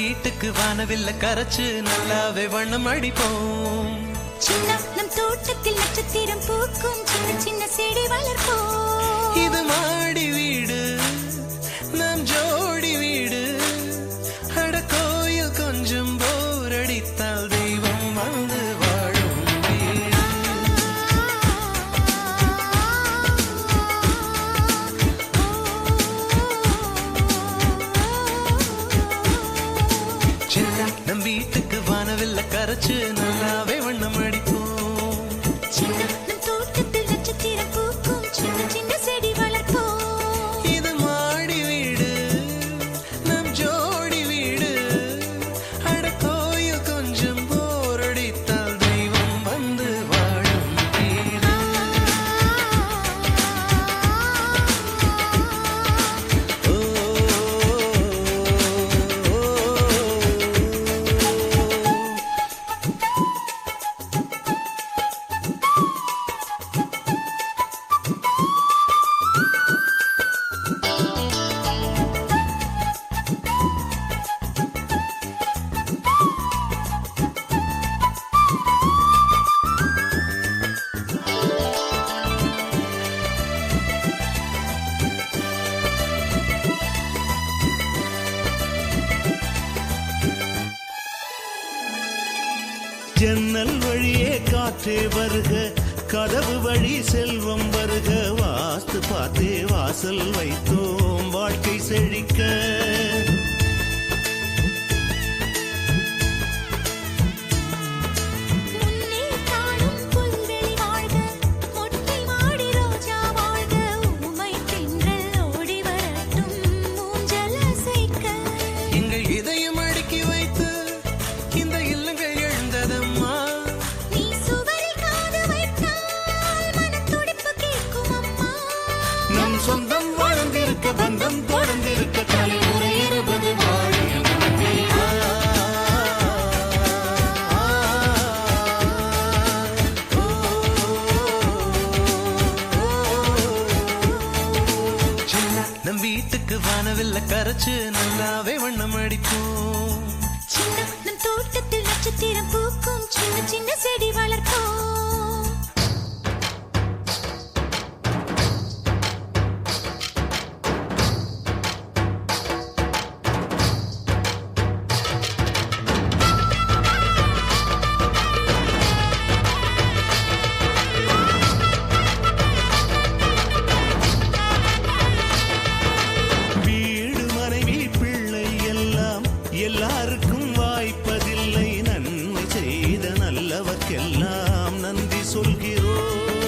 வீட்டுக்கு வானவில்ல கரைச்சு நல்லாவே வண்ணம் அடிப்போம். சின்ன நம் தோட்டத்தில் நட்சத்திரம் பூக்கும், சின்ன சின்ன செடி வளர்ப்போம். இது மாடி வீடு, நம் ஜோடி வீடு. அட கோயில் கொஞ்சம் போர் அடித்தால் தெய்வம் வந்து வாழும் வீடு. சின்ன நம் வீட்டுக்கு வானவில்ல கரைச்சு நல்லாவே வண்ணம் அடிப்போம். சின்ன நம் தோட்டத்தில் நட்சத்திரம் பூக்கும், சின்ன சின்ன செடி வளர்ப்போம். இது மாடி வீடு, நம் ஜோடி வீடு. அட கோயில் கொஞ்சம் போர் அடித்தால் தெய்வம் வந்து வாழும் வீடு. ஓ, ஜன்னல் வழியே காற்றே வருக, கதவு வழி செல்வம் வருக. வாஸ்து பார்த்தே வாசல் வைத்தோம் வாழ்க்கை செழிக்க. முன்னே காணும் புல்வெளி வாழ்க, மொட்டை மாடி ரோஜா வாழ்க. ஊமை தென்றல் ஓடி வரட்டும் ஊஞ்சல் அசைக்க. எங்கள் இதயம் அடுக்கி வைத்து இந்த இல்லங்கள் எழுந்ததம்மா. நீ சுவரில் காது வைத்தால் மனத்துடிப்பு கேட்கும் அம்மா. நம் சொந்தம் வாழ்ந்திருக்க, பந்தம் தொடர்ந்திருக்க, தலைமுறை 20 வாழிய நம்பி. சின்ன நம் வீட்டுக்கு வானவில்ல கரைச்சு நல்லாவே வண்ணம் அடிப்போம். சின்ன நம் தோட்டத்தில் நட்சத்திரம் பூக்கும், சின்ன சின்ன செடி வளர்ப்போம்.